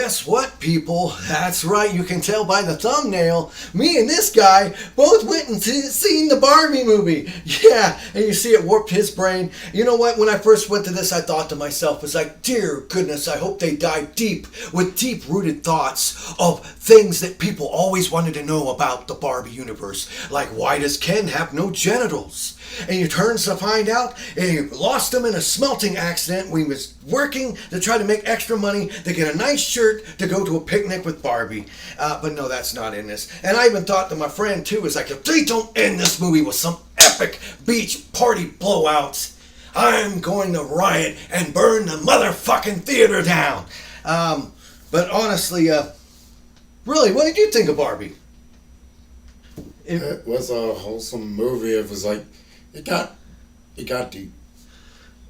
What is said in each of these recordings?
Guess what, people? That's right, you can tell by the thumbnail. Me and this guy both went and seen the Barbie movie. Yeah, and you see it warped his brain. You know what? When I first went to this, I thought to myself, it's like, dear goodness, I hope they dive deep with deep-rooted thoughts of things that people always wanted to know about the Barbie universe. Like, why does Ken have no genitals? And you turn to find out he lost him in a smelting accident when he was working to try to make extra money to get a nice shirt to go to a picnic with Barbie. But no, that's not in this. And I even thought to my friend too, is like, if they don't end this movie with some epic beach party blowouts, I'm going to riot and burn the motherfucking theater down. But honestly, really, what did you think of Barbie? It was a wholesome movie. It was like, it got deep.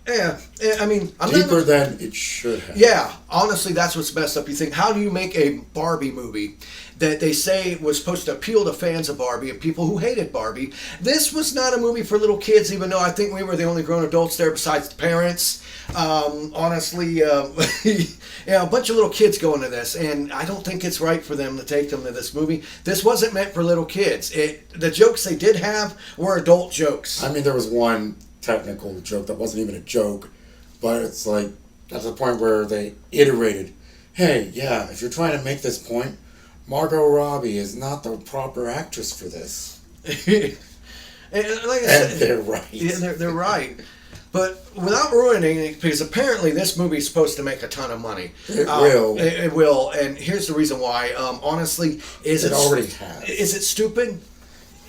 Yeah, I mean, deeper than it should have. Yeah, honestly, that's what's messed up. You think, how do you make a Barbie movie that they say was supposed to appeal to fans of Barbie and people who hated Barbie? This was not a movie for little kids, even though I think we were the only grown adults there besides the parents. Honestly, a bunch of little kids go into this, and I don't think it's right for them to take them to this movie. This wasn't meant for little kids. The jokes they did have were adult jokes. I mean, there was one technical joke that wasn't even a joke, but it's like, at the point where they iterated, hey, yeah, if you're trying to make this point, Margot Robbie is not the proper actress for this. and like I said, they're right. Yeah, they're right. But without ruining it, because apparently this movie is supposed to make a ton of money. It will. It will, and here's the reason why. Honestly, it already has. Is it stupid?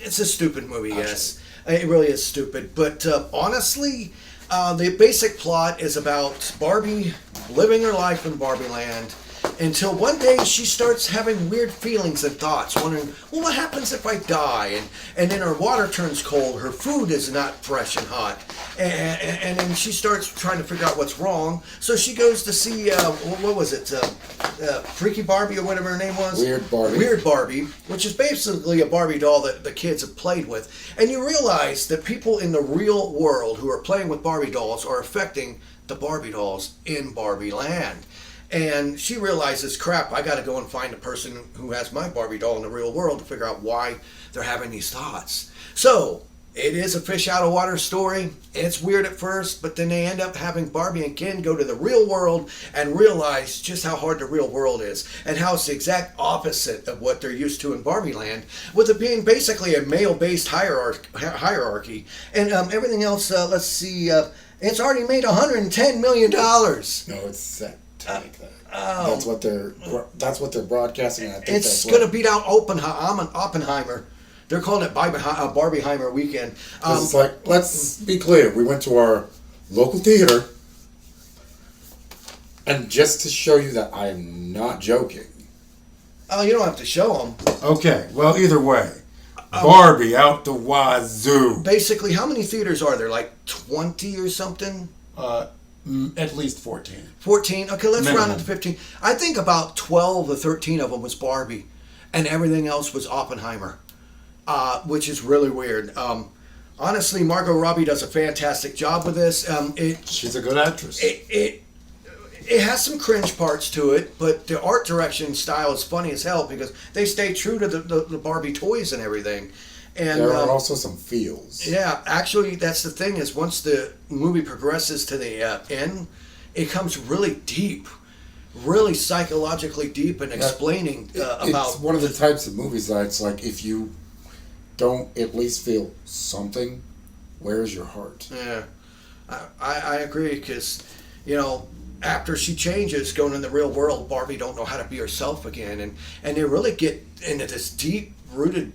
It's a stupid movie, yes. It really is stupid. But honestly, the basic plot is about Barbie living her life in Barbie Land until one day she starts having weird feelings and thoughts, wondering, well, what happens if I die? And then her water turns cold, her food is not fresh and hot, and then she starts trying to figure out what's wrong. So she goes to see, what was it, Freaky Barbie or whatever her name was? Weird Barbie, which is basically a Barbie doll that the kids have played with. And you realize that people in the real world who are playing with Barbie dolls are affecting the Barbie dolls in Barbie Land. And she realizes, crap, I got to go and find the person who has my Barbie doll in the real world to figure out why they're having these thoughts. So, it is a fish out of water story. It's weird at first, but then they end up having Barbie and Ken go to the real world and realize just how hard the real world is and how it's the exact opposite of what they're used to in Barbie Land, with it being basically a male-based hierarchy. And everything else, let's see, it's already made $110 million. No, it's set. That's what they're broadcasting. I think it's going to beat out Oppenheimer. They're calling it Barbieheimer weekend. It's like, let's be clear. We went to our local theater, and just to show you that I am not joking. Oh, you don't have to show them. Okay. Well, either way, Barbie out the wazoo. Basically, how many theaters are there? Like 20 or something? At least 14. 14? Okay, let's Minimum. round it to 15. I think about 12 or 13 of them was Barbie, and everything else was Oppenheimer, which is really weird. Honestly, Margot Robbie does a fantastic job with this. She's a good actress. It has some cringe parts to it, but the art direction style is funny as hell because they stay true to the Barbie toys and everything. And there are also some feels. Yeah, actually, that's the thing is once the movie progresses to the end, it comes really deep, really psychologically deep and explaining about... It's one of the types of movies that it's like, if you don't at least feel something, where's your heart? Yeah, I agree because, after she changes, going in the real world, Barbie don't know how to be herself again. And they really get into this deep-rooted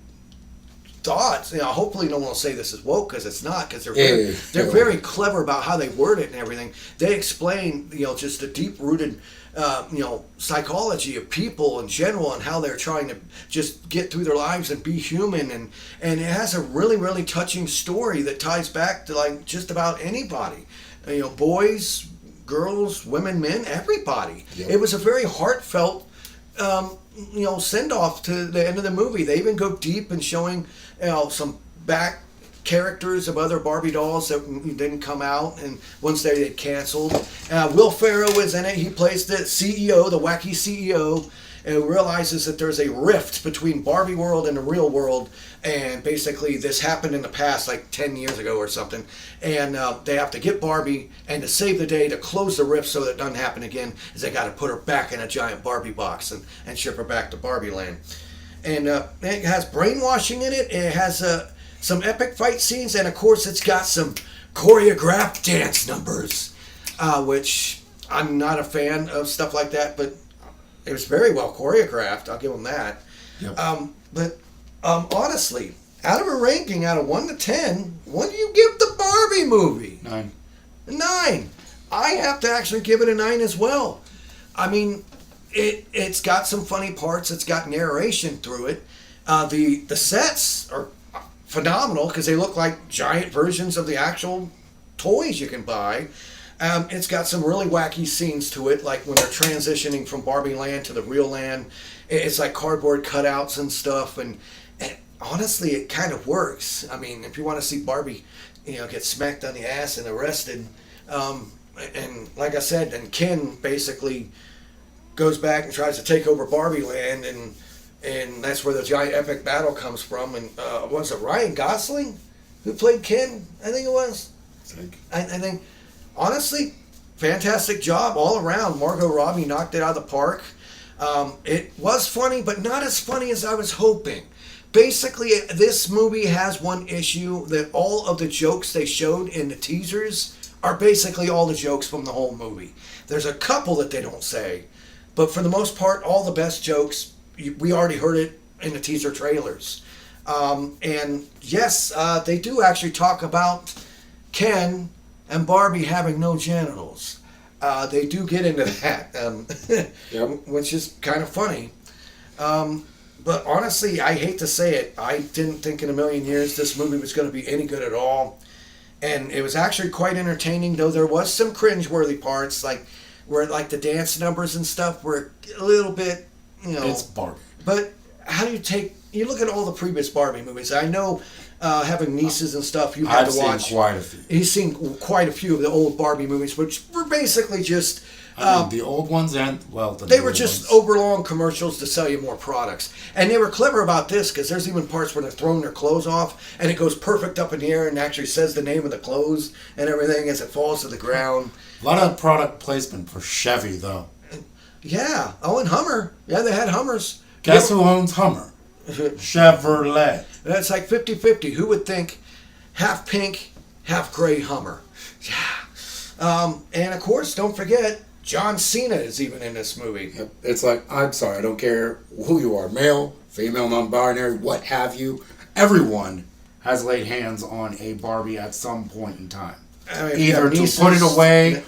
thoughts. Hopefully no one will say this is woke because it's not, because they're very clever about how they word it and everything. They explain, just the deep-rooted, psychology of people in general and how they're trying to just get through their lives and be human. And it has a really, really touching story that ties back to like just about anybody. Boys, girls, women, men, everybody. Yep. It was a very heartfelt send off to the end of the movie. They even go deep in showing some characters of other Barbie dolls that didn't come out, and once they canceled. Will Ferrell was in it. He plays the CEO, the wacky CEO, and realizes that there's a rift between Barbie world and the real world, and basically this happened in the past, like 10 years ago or something, and they have to get Barbie, and to save the day, to close the rift so that it doesn't happen again, is they got to put her back in a giant Barbie box and ship her back to Barbie Land. And it has brainwashing in it. It has some epic fight scenes, and of course it's got some choreographed dance numbers, which I'm not a fan of stuff like that, but it was very well choreographed. I'll give them that. Yep. But honestly, out of a ranking out of 1 to 10, what do you give the Barbie movie? 9. 9. I have to actually give it a 9 as well. I mean, it's got some funny parts. It's got narration through it. The sets are phenomenal because they look like giant versions of the actual toys you can buy. It's got some really wacky scenes to it, like when they're transitioning from Barbie Land to the real land. It's like cardboard cutouts and stuff, and honestly, it kind of works. I mean, if you want to see Barbie, get smacked on the ass and arrested, and like I said, and Ken basically goes back and tries to take over Barbie Land, and that's where the giant epic battle comes from. And was it Ryan Gosling who played Ken? I think it was. I think. Honestly, fantastic job all around. Margot Robbie knocked it out of the park. It was funny, but not as funny as I was hoping. Basically, this movie has one issue, that all of the jokes they showed in the teasers are basically all the jokes from the whole movie. There's a couple that they don't say, but for the most part, all the best jokes, we already heard it in the teaser trailers. And yes, they do actually talk about Ken and Barbie having no genitals. They do get into that, Yep. which is kind of funny. But honestly, I hate to say it, I didn't think in a million years this movie was going to be any good at all. And it was actually quite entertaining, though there was some cringe-worthy parts, like where the dance numbers and stuff were a little bit, It's Barbie. But how do you look at all the previous Barbie movies? I know, having nieces and stuff, you had to watch. Seen quite a few. He's seen quite a few of the old Barbie movies, which were basically just the old ones and the they newer were just ones. overlong commercials to sell you more products. And they were clever about this, because there's even parts where they're throwing their clothes off, and it goes perfect up in the air and actually says the name of the clothes and everything as it falls to the ground. A lot of product placement for Chevy, though. Yeah. Oh, and Hummer. Yeah, they had Hummers. Guess who owns Hummer? Chevrolet. That's like 50-50. Who would think half pink, half gray Hummer? Yeah. And of course, don't forget, John Cena is even in this movie. It's like, I'm sorry, I don't care who you are, male, female, non-binary, what have you. Everyone has laid hands on a Barbie at some point in time. I mean, Either to nieces, put it away,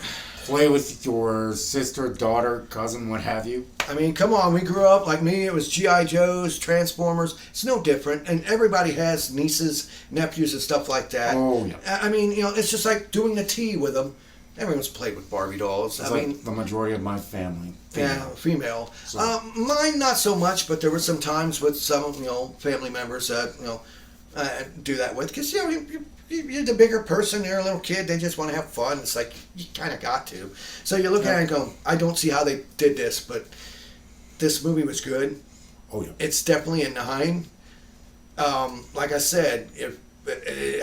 play with your sister, daughter, cousin, what have you. I mean, come on, we grew up, like me, it was G.I. Joes, Transformers. It's no different. And everybody has nieces, nephews, and stuff like that. Oh, yeah. I mean, it's just like doing the tea with them. Everyone's played with Barbie dolls. It's I like mean, the majority of my family. yeah, female. So. Mine, not so much, but there were some times with some, family members that, do that with. Because, you're the bigger person, you're a little kid, they just want to have fun. It's like, you kind of got to. So you look at it and go, I don't see how they did this, but this movie was good. Oh, yeah. It's definitely a 9. Like I said,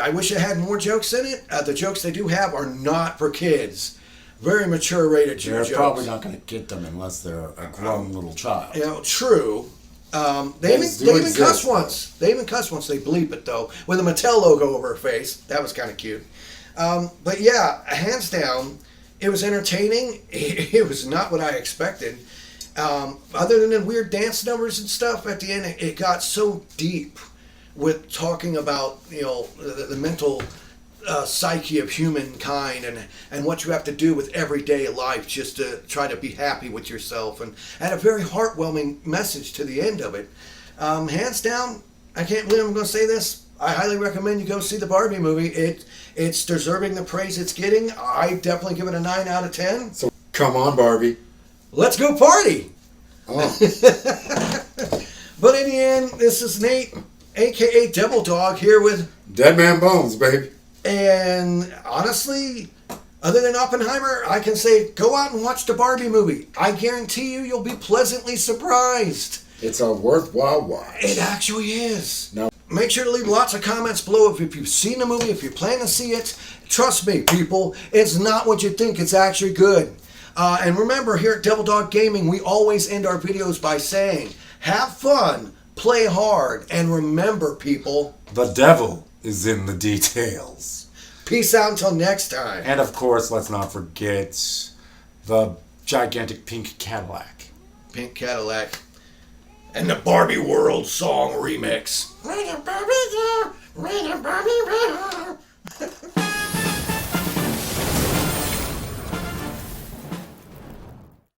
I wish it had more jokes in it. The jokes they do have are not for kids. Very mature rated They're jokes. probably not going to get them unless they're a grown little child. True. They even cuss once. They bleep it, though, with a Mattel logo over her face. That was kind of cute. But yeah, hands down, it was entertaining. It was not what I expected. Other than the weird dance numbers and stuff, at the end, it got so deep with talking about, the mental psyche of humankind and what you have to do with everyday life just to try to be happy with yourself, and had a very heartwarming message to the end of it. Hands down, I can't believe I'm going to say this, I highly recommend you go see the Barbie movie. It's deserving the praise it's getting. I definitely give it a 9 out of 10. So come on, Barbie. Let's go party! Oh. But in the end, this is Nate. aka Devil Dog, here with Dedmanbonez, baby. And honestly, other than Oppenheimer, I can say go out and watch the Barbie movie. I guarantee you'll be pleasantly surprised. It's a worthwhile watch. It actually is. No. Make sure to leave lots of comments below if you've seen the movie, if you plan to see it. Trust me, people, it's not what you think. It's actually good. And remember, here at Devil Dog Gaming, we always end our videos by saying, have fun, play hard, and remember, people, The devil is in the details. peace out until next time. And of course, let's not forget the gigantic pink Cadillac. Pink Cadillac. And the Barbie World song remix.